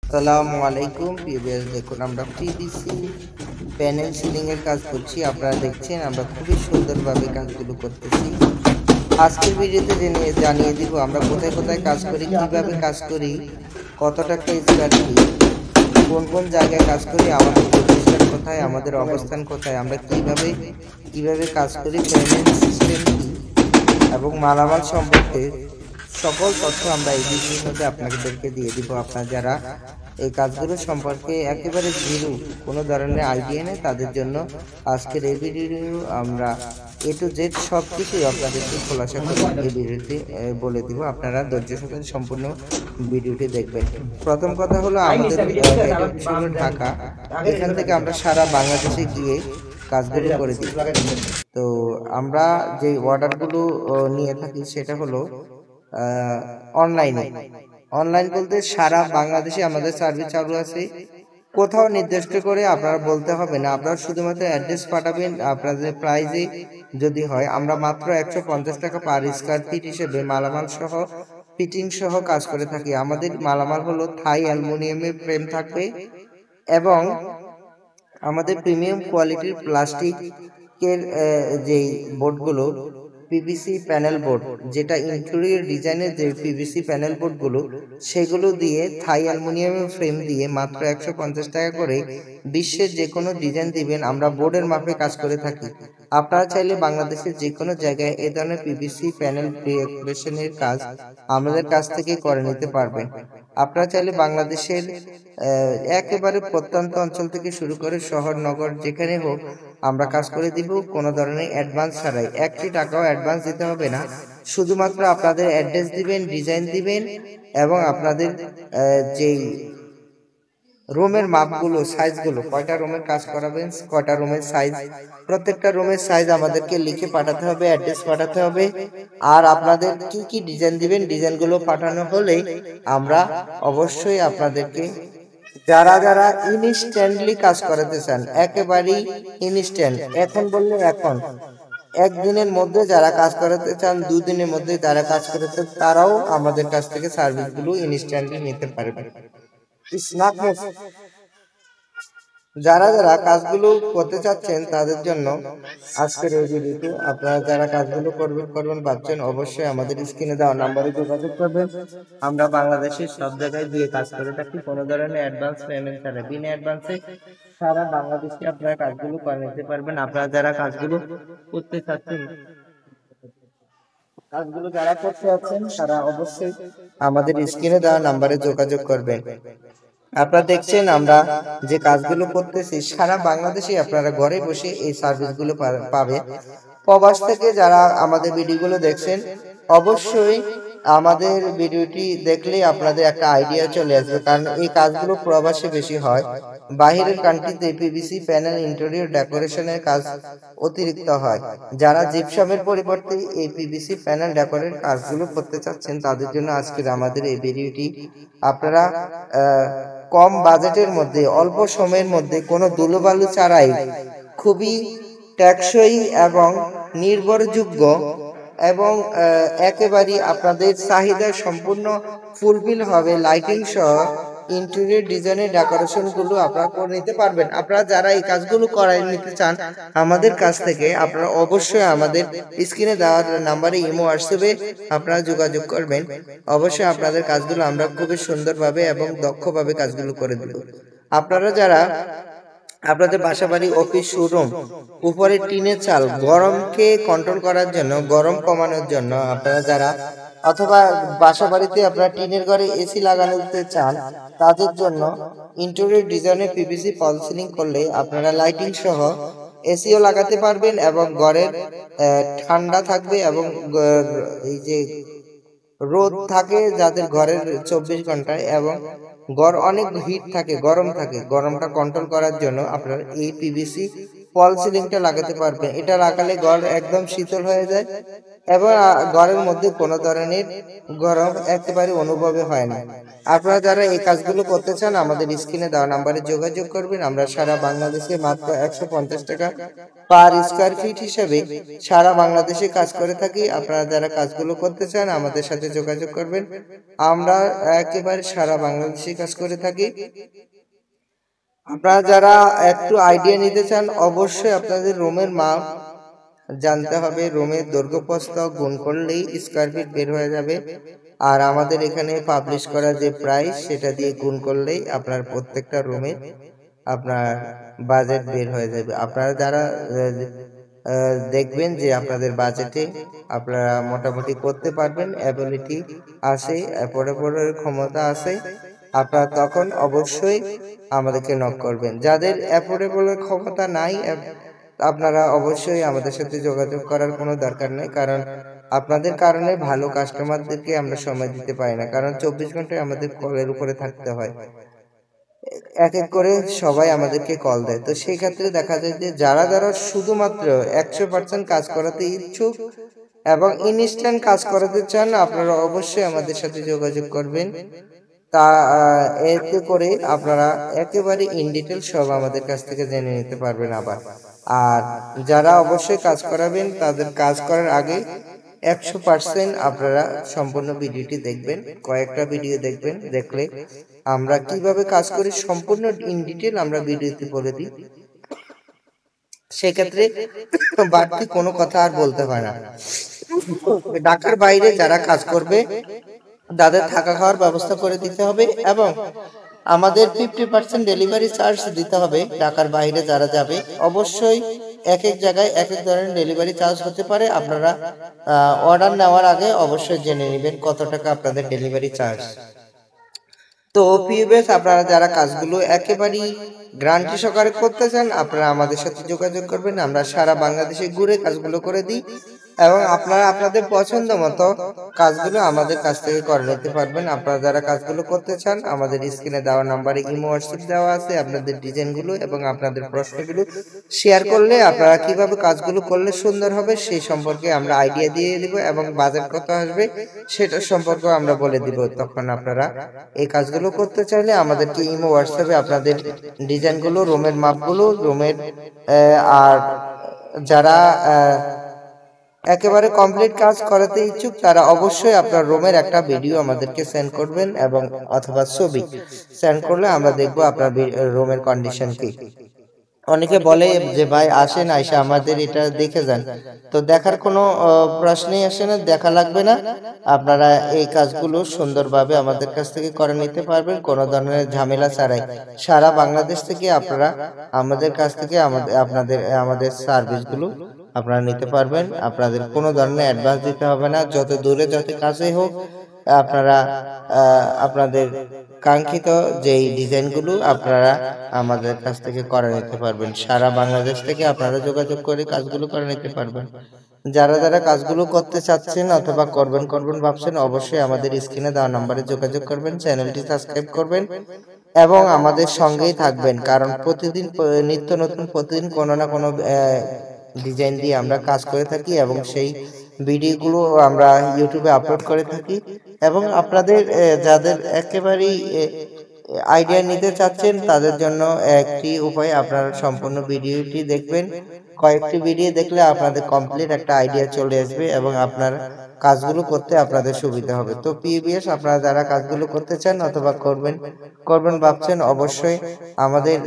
আসসালামু আলাইকুম প্রিভিয়াস দেখুন আমরা পিভিসি প্যানেল সিলিং এর কাজ করছি। আপনারা দেখছেন আমরা খুবই সুন্দরভাবে কাজগুলো করতেছি। আজকের ভিডিওতে জানিয়ে দিব আমরা কোথায় কোথায় কাজ করি, কিভাবে কাজ করি, কত টাকা স্কয়ার ফিট, কোন কোন জায়গায় কাজ করি, আমাদের প্রতিষ্ঠান কোথায়, আমাদের অবস্থান কোথায়, আমরা কিভাবে কাজ করি, পেমেন্ট সিস্টেম কি এবং মালামাল সম্পর্কে সকল তথ্য আমরা এই ভিডিওর মধ্যে আপনাদেরকে দিয়ে দিব। আপনারা যারা এই কাজগুলো সম্পর্কে একেবারে জিরো কোনো ধরনের আইডিয়া নেই তাদের জন্য আজকের এই ভিডিও আমরা এ টু জেড সব কিছুই আপনাদেরকে খোলাসা করে এই ভিডিওতে বলে দিব। আপনারা ধৈর্য সহকারে সম্পূর্ণ ভিডিওটি দেখবেন। প্রথম কথা হলো আমাদের ঢাকা, এখান থেকে আমরা সারা বাংলাদেশে গিয়ে কাজগুলো করে দিই। তো আমরা যে অর্ডারগুলো নিয়ে থাকি সেটা হলো অনলাইনে। অনলাইন বলতে সারা বাংলাদেশে আমাদের সার্ভিস চালু আছে। কোথাও নির্দিষ্ট করে আপনারা বলতে হবে না, আপনারা শুধুমাত্র অ্যাড্রেস পাঠাবেন। আপনাদের প্রাইজে যদি হয় আমরা মাত্র 150 টাকা পার স্কয়ার ফিট হিসেবে মালামাল সহ ফিটিং সহ কাজ করে থাকি। আমাদের মালামাল হলো থাই অ্যালুমিনিয়ামের ফ্রেম থাকবে এবং আমাদের প্রিমিয়াম কোয়ালিটির প্লাস্টিকের যেই বোর্ডগুলো পিভিসি প্যানেল বোর্ড, যেটা ইন্টেরিয়র ডিজাইনের যে পিভিসি প্যানেল বোর্ডগুলো সেগুলো দিয়ে থাই অ্যালুমিনিয়ামের ফ্রেম দিয়ে মাত্র 150 টাকা করে বিশ্বের যে কোনো ডিজাইন দিবেন। আমরা বোর্ডের মাপে কাজ করে থাকি। আপনারা চাইলে বাংলাদেশের যে কোনো জায়গায় এ ধরনের পিভিসি প্যানেল ডেকোরেশনের কাজ আমাদের কাছ থেকে করে নিতে পারবেন। আপনারা চাইলে বাংলাদেশের একেবারে প্রত্যন্ত অঞ্চল থেকে শুরু করে শহর নগর যেখানে হোক আমরা কাজ করে দিব, কোনো ধরনের অ্যাডভান্স ছাড়াই। 1টি টাকাও অ্যাডভান্স দিতে হবে না, শুধুমাত্র আপনাদের অ্যাড্রেস দিবেন, ডিজাইন দিবেন এবং আপনাদের যেই রুমের মাপগুলো, সাইজগুলো, কয়টা রুমের কাজ করাবেন, কয়টা রুমের সাইজ, প্রত্যেকটা রুমের সাইজ আমাদেরকে লিখে পাঠাতে হবে, অ্যাড্রেস পাঠাতে হবে। আর আপনাদের কি কি ডিজাইন দিবেন, ডিজাইনগুলো পাঠানো হলে আমরা অবশ্যই আপনাদেরকে যারা যারা ইনস্ট্যান্টলি কাজ করাতে চান, একেবারেই ইনস্ট্যান্ট, এখন বললে এখন, একদিনের মধ্যে যারা কাজ করাতে চান, দুদিনের মধ্যে যারা কাজ করাতে, তারাও আমাদের কাছ থেকে সার্ভিসগুলো ইনস্ট্যান্টলি নিতে পারবে। যারা যারা কাজগুলো করতে চাচ্ছেন তাদের জন্য আজকের এই ভিডিওটি। আপনারা যারা কাজগুলো করবেন ভাবছেন, অবশ্যই আমাদের স্ক্রিনে দেওয়া নাম্বারে যোগাযোগ করবেন। আমরা বাংলাদেশের সব জায়গায় দিয়ে কাজ করে থাকি, কোনো ধরনের অ্যাডভান্স পেমেন্ট ছাড়া, বিনা অ্যাডভান্সে সারা বাংলাদেশে আপনারা কাজগুলো করে নিতে পারবেন। আপনারা যারা কাজগুলো করতে চাচ্ছেন, কাজগুলো যারা করতে চাচ্ছেন তারা অবশ্যই আমাদের স্ক্রিনে দেওয়া নাম্বারে যোগাযোগ করবেন। আপনারা দেখছেন আমরা যে কাজগুলো করতেছি সারা বাংলাদেশে আপনারা ঘরে বসে এই সার্ভিসগুলো পাবেন। প্রবাস থেকে যারা আমাদের ভিডিওগুলো দেখছেন অবশ্যই আমাদের ভিডিওটি দেখলে আপনাদের একটা আইডিয়া চলে আসবে, কারণ এই কাজগুলো প্রবাসে বেশি হয়। বাহিরের কান্ট্রিতে পিভিসি প্যানেল ইন্টেরিয়র ডেকোরেশনের কাজ অতিরিক্ত হয়। যারা জিপসামের পরিবর্তে এই পিভিসি প্যানেল ডেকোরের কাজগুলো করতে চাচ্ছেন তাদের জন্য আজকের আমাদের এই ভিডিওটি। আপনারা কম বাজেটের মধ্যে, অল্প সময়ের মধ্যে, কোনো ধুলোবালু ছাড়াই খুবই টেকসই এবং নির্ভরযোগ্য এবং একেবারেই আপনাদের চাহিদা সম্পূর্ণ ফুলফিল হবে লাইটিং সহ ইন্টেরিয়র ডিজাইনের ডেকোরেশন গুলো আপনারা করে নিতে পারবেন। আপনারা যারা এই কাজগুলো করাই নিতে চান আমাদের কাছ থেকে, আপনারা অবশ্যই আমাদের স্ক্রিনে দেওয়া নাম্বারে ইমো হোয়াটসঅ্যাপে আপনারা যোগাযোগ করবেন। অবশ্যই আপনাদের কাজগুলো আমরা খুবই সুন্দরভাবে এবং দক্ষভাবে কাজগুলো করে দেব। আপনারা যারা আপনাদের বাসা বাড়ি, অফিস, শোরুম, উপরে টিনের চাল, গরমকে কন্ট্রোল করার জন্য, গরম কমানোর জন্য আপনারা যারা, অথবা বাসা বাড়িতে আপনারা টিনের ঘরে এসি লাগানোতে চান তাদের জন্য ইন্টেরিয়র ডিজাইনের পিভিসি ফল সিলিং করলে আপনারা লাইটিং সহ এসিও লাগাতে পারবেন এবং ঘরের ঠান্ডা থাকবে এবং এই যে রোদ থাকে যাদের ঘরের 24 ঘন্টায় এবং ঘর অনেক হিট থাকে, গরম থাকে, গরমটা কন্ট্রোল করার জন্য আপনারা এই পিভিসি ফল সিলিংটা লাগাতে পারবেন। এটা লাগালে ঘর একদম শীতল হয়ে যায় এবং ঘরের মধ্যে কোনো ধরনের গরম একেবারে অনুভবে হয় না। আপনারা যারা এই কাজগুলো করতে চান আমাদের স্ক্রিনে দেওয়া নাম্বারে যোগাযোগ করবেন। আমরা সারা বাংলাদেশে মাত্র 150 টাকা পার স্কয়ার ফিট হিসেবে সারা বাংলাদেশে কাজ করে থাকি। আপনারা যারা কাজগুলো করতে চান আমাদের সাথে যোগাযোগ করবেন। আমরা একেবারে সারা বাংলাদেশে কাজ করে থাকি। আপনারা যারা একটু আইডিয়া নিতে চান অবশ্যই আপনাদের রুমের মাপ জানতে হবে। রুমের দৈর্ঘ্য প্রস্থ গুণ করলেই স্কয়ার ফিট বের হয়ে যাবে। আর আমাদের এখানে পাবলিশ করা যে প্রাইস সেটা দিয়ে গুণ করলেই আপনার প্রত্যেকটা রুমে আপনার বাজেট বের হয়ে যাবে। আপনারা যারা দেখবেন যে আপনাদের বাজেটে আপনারা মোটামুটি করতে পারবেন, অ্যাবিলিটি আছে, অ্যাফোর্ডেবলের ক্ষমতা আছে, আপনারা তখন অবশ্যই আমাদেরকে নক করবেন। যাদের অ্যাফোর্ডেবলের ক্ষমতা নাই আপনারা অবশ্যই আমাদের সাথে যোগাযোগ করার কোনো দরকার নেই, কারণ আপনাদের কারণে ভালো কাস্টমারদেরকে আমরা সময় দিতে পারি না, কারণ 24 ঘন্টায় আমাদের কলের উপরে থাকতে হয়। এক এক করে সবাই আমাদেরকে কল দেয়। তো সেই ক্ষেত্রে দেখা যায় যে যারা যারা শুধুমাত্র 100% কাজ করাতে ইচ্ছুক এবং ইনস্ট্যান্ট কাজ করাতে চান আপনারা অবশ্যই আমাদের সাথে যোগাযোগ করবেন। তা এতে করে আপনারা একেবারে ইন ডিটেল সব আমাদের কাছ থেকে জেনে নিতে পারবেন। আবার আর যারা অবশ্যই কাজ করাবেন তাদের কাজ করার আগে 100% আপনারা সম্পূর্ণ ভিডিওটি দেখবেন, কয়েকটা ভিডিও দেখবেন। দেখলে আমরা কিভাবে কাজ করি সম্পূর্ণ ইন ডিটেল আমরা ভিডিওতে বলে দিই। সেক্ষেত্রে বাড়তি কোনো কথা আর বলতে হয় না। ঢাকার বাইরে যারা কাজ করবে তাদের থাকা খাওয়ার ব্যবস্থা করে দিতে হবে এবং আমাদের 50% ডেলিভারি চার্জ দিতে হবে। ঢাকার বাইরে যারা যাবে অবশ্যই এক এক জায়গায় এক এক ধরনের ডেলিভারি চার্জ হতে পারে। আপনারা অর্ডার নেওয়ার আগে অবশ্যই জেনে নেবেন কত টাকা আপনাদের ডেলিভারি চার্জ। তো পিএস আপনারা যারা কাজগুলো একেবারেই গ্যারান্টি সহকারে করতে চান আপনারা আমাদের সাথে যোগাযোগ করবেন। আমরা সারা বাংলাদেশে ঘুরে কাজগুলো করে দিই এবং আপনারা আপনাদের পছন্দ মতো কাজগুলো আমাদের কাছ থেকে করে নিতে পারবেন। আপনারা যারা কাজগুলো করতে চান আমাদের স্ক্রিনে দেওয়া নাম্বারে ইমো হোয়াটসঅ্যাপ দেওয়া আছে। আপনাদের ডিজাইনগুলো এবং আপনাদের প্রশ্নগুলো শেয়ার করলে আপনারা কিভাবে কাজগুলো করলে সুন্দর হবে সেই সম্পর্কে আমরা আইডিয়া দিয়ে দিব এবং বাজেট কত আসবে সেটা সম্পর্কে আমরা বলে দিব। তখন আপনারা এই কাজগুলো করতে চাইলে আমাদেরকে ইমো হোয়াটসঅ্যাপে আপনাদের ডিজাইনগুলো, রুমের মাপগুলো, রুমের আর যারা একেবারে কমপ্লিট কাজ করাতে ইচ্ছুক তারা অবশ্যই আপনার রুমের একটা ভিডিও আমাদেরকে সেন্ড করবেন এবং অথবা ছবি সেন্ড করলে আমরা দেখব আপনার রুমের কন্ডিশন কি। অনেকে বলে যে ভাই আসেন আইসা আমাদের এটা দেখে যান, তো দেখার কোনো প্রশ্নই আসে না, দেখা লাগবে না। আপনারা এই কাজগুলো সুন্দরভাবে আমাদের কাছ থেকে করে নিতে পারবেন কোনো ধরনের ঝামেলা ছাড়াই। সারা বাংলাদেশ থেকে আপনারা আমাদের কাছ থেকে আমাদের সার্ভিসগুলো আপনারা নিতে পারবেন। আপনাদের কোনো ধরনের অ্যাডভান্স দিতে হবে না। যত দূরে যত কাছে হোক আপনারা আপনাদের কাঙ্ক্ষিত যেই ডিজাইনগুলো আপনারা আমাদের কাছ থেকে করে নিতে পারবেন। সারা বাংলাদেশ থেকে আপনারা যোগাযোগ করে কাজগুলো করে নিতে পারবেন। যারা যারা কাজগুলো করতে চাচ্ছেন অথবা করবেন ভাবছেন অবশ্যই আমাদের স্ক্রিনে দেওয়া নম্বরে যোগাযোগ করবেন, চ্যানেলটি সাবস্ক্রাইব করবেন এবং আমাদের সঙ্গেই থাকবেন, কারণ প্রতিদিন নিত্য নতুন প্রতিদিন কোনো না কোনো ডিজাইন দিয়ে আমরা কাজ করে থাকি এবং সেই ভিডিওগুলো আমরা ইউটিউবে আপলোড করে থাকি। এবং আপনাদের যাদের একেবারেই আইডিয়া নিতে চাচ্ছেন তাদের জন্য একটি উপায়, আপনারা সম্পূর্ণ ভিডিওটি দেখবেন। কয়েকটি ভিডিও দেখলে আপনাদের কমপ্লিট একটা আইডিয়া চলে আসবে এবং আপনার কাজগুলো করতে আপনাদের সুবিধা হবে। তো পিবিএস আপনারা যারা কাজগুলো করতে চান অথবা করবেন ভাবছেন অবশ্যই আমাদের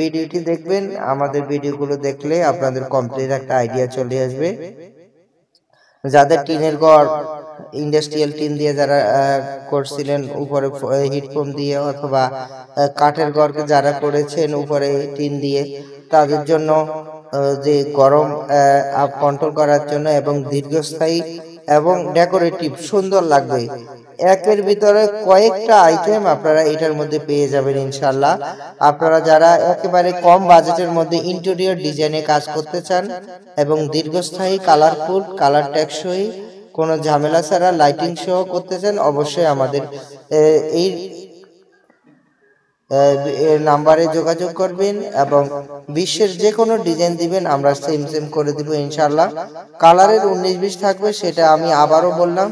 ভিডিওটি দেখবেন। আমাদের ভিডিওগুলো দেখলে আপনাদের কমপ্লিট একটা আইডিয়া চলে আসবে। যাদের টিনের ঘর ইন্ডাস্ট্রিয়াল টিন দিয়ে যারা করছিলেন উপরে হিটফোম দিয়ে অথবা কাঠের ঘরকে যারা করেছেন উপরে টিন দিয়ে, তাদের জন্য যে গরম কন্ট্রোল করার জন্য এবং দীর্ঘস্থায়ী এবং ডেকোরেটিভ সুন্দর লাগবে একের ভিতরে কয়েকটা আইটেম আপনারা এটার মধ্যে পেয়ে যাবেন ইনশাআল্লাহ। আপনারা যারা একেবারে কম বাজেটের মধ্যে ইন্টেরিয়র ডিজাইনে কাজ করতে চান এবং দীর্ঘস্থায়ী কালারফুল কালার টেকসই কোনো ঝামেলা ছাড়া লাইটিং সহ করতে চান অবশ্যই আমাদের এই এর নাম্বারে যোগাযোগ করবেন এবং বিশ্বের যে কোনো ডিজাইন দিবেন আমরা সেম সেম করে দিব ইনশাআল্লাহ। কালারের 19-20 থাকবে, সেটা আমি আবারও বললাম,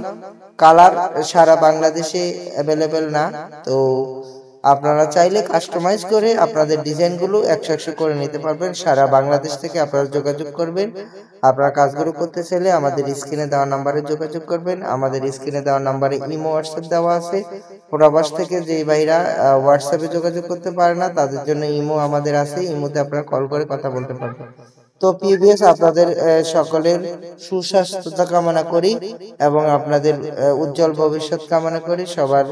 কালার সারা বাংলাদেশে অ্যাভেলেবেল না। তো আপনারা চাইলে কাস্টমাইজ করে আপনাদের ডিজাইনগুলো 100 করে নিতে পারবেন। সারা বাংলাদেশ থেকে আপনারা যোগাযোগ করবেন। আপনারা কাজগুলো করতে চাইলে আমাদের স্ক্রিনে দেওয়া নাম্বারে যোগাযোগ করবেন। আমাদের স্ক্রিনে দেওয়া নাম্বারে ইমো হোয়াটসঅ্যাপ দেওয়া আছে। প্রবাস থেকে যেই ভাইরা হোয়াটসঅ্যাপে যোগাযোগ করতে পারে না তাদের জন্য ইমো আমাদের আছে, ইমোতে আপনারা কল করে কথা বলতে পারবেন। তো প্রিভিয়াস আপনাদের সকলের সুস্বাস্থ্যতা কামনা করি এবং আপনাদের উজ্জ্বল ভবিষ্যৎ কামনা করি, সবার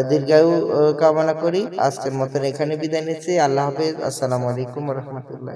দীর্ঘায়ু কামনা করি। আজকের মতন এখানে বিদায় নিচ্ছি। আল্লাহ হাফেজ। আসসালামু আলাইকুম ওয়া রাহমাতুল্লাহ।